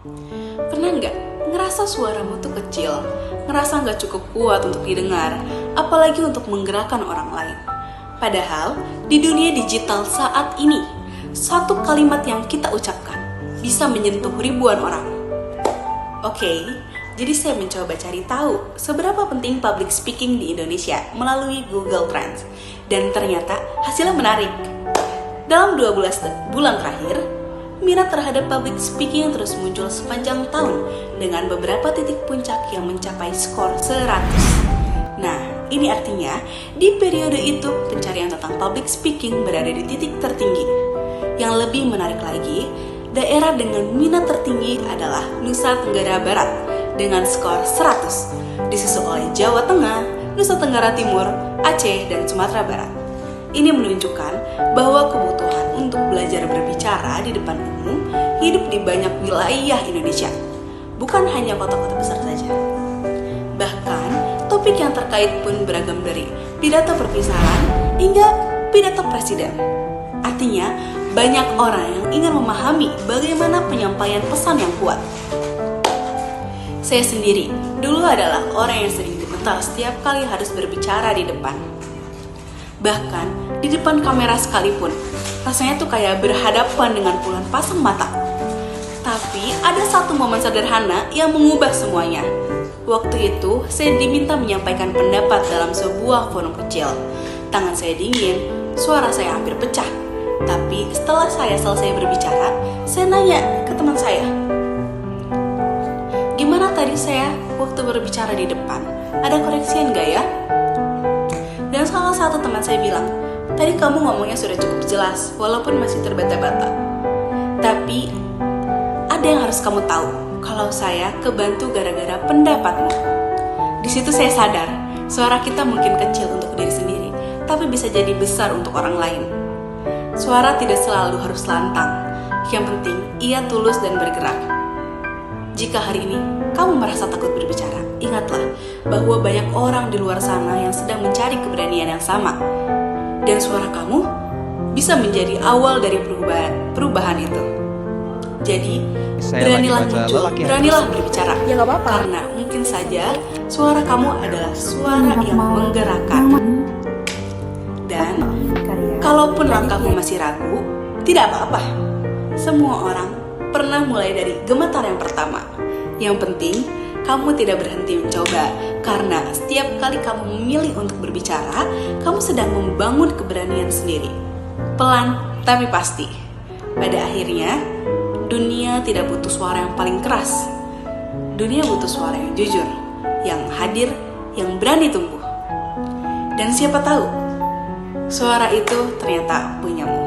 Pernah nggak ngerasa suaramu tuh kecil, ngerasa nggak cukup kuat untuk didengar, apalagi untuk menggerakkan orang lain? Padahal di dunia digital saat ini, satu kalimat yang kita ucapkan bisa menyentuh ribuan orang. Oke, jadi saya mencoba cari tahu seberapa penting public speaking di Indonesia melalui Google Trends. Dan ternyata hasilnya menarik. Dalam 12 bulan terakhir, minat terhadap public speaking terus muncul sepanjang tahun dengan beberapa titik puncak yang mencapai skor 100. Nah, ini artinya di periode itu pencarian tentang public speaking berada di titik tertinggi. Yang lebih menarik lagi, daerah dengan minat tertinggi adalah Nusa Tenggara Barat dengan skor 100, disusul oleh Jawa Tengah, Nusa Tenggara Timur, Aceh, dan Sumatera Barat. Ini menunjukkan bahwa kebutuhan untuk belajar berbicara di depan umum hidup di banyak wilayah Indonesia, bukan hanya kota-kota besar saja. Bahkan, topik yang terkait pun beragam dari pidato perpisahan hingga pidato presiden. Artinya, banyak orang yang ingin memahami bagaimana penyampaian pesan yang kuat. Saya sendiri dulu adalah orang yang sering dibentak setiap kali harus berbicara di depan. Bahkan di depan kamera sekalipun, rasanya tuh kayak berhadapan dengan puluhan pasang mata. Tapi ada satu momen sederhana yang mengubah semuanya. Waktu itu saya diminta menyampaikan pendapat dalam sebuah forum kecil. Tangan saya dingin, suara saya hampir pecah. Tapi setelah saya selesai berbicara, saya nanya ke teman saya, "Gimana tadi saya waktu berbicara di depan? Ada koreksian gak ya?" Dan salah satu teman saya bilang, "Tadi kamu ngomongnya sudah cukup jelas, walaupun masih terbata-bata. Tapi ada yang harus kamu tahu, kalau saya kebantu gara-gara pendapatmu." Di situ saya sadar, suara kita mungkin kecil untuk diri sendiri, tapi bisa jadi besar untuk orang lain. Suara tidak selalu harus lantang, yang penting ia tulus dan bergerak. Jika hari ini kamu merasa takut berbicara, ingatlah bahwa banyak orang di luar sana yang sedang mencari keberanian yang sama. Dan suara kamu bisa menjadi awal dari perubahan itu. Jadi, beranilah muncul, beranilah berbicara. Ya gak apa-apa. Karena mungkin saja suara kamu adalah suara yang menggerakkan. Dan kalaupun langkahmu masih ragu, tidak apa-apa. Semua orang pernah mulai dari gemetar yang pertama. Yang penting, kamu tidak berhenti mencoba. Karena setiap kali kamu memilih untuk berbicara, kamu sedang membangun keberanian sendiri. Pelan, tapi pasti. Pada akhirnya, dunia tidak butuh suara yang paling keras. Dunia butuh suara yang jujur, yang hadir, yang berani tumbuh. Dan siapa tahu, suara itu ternyata punyamu.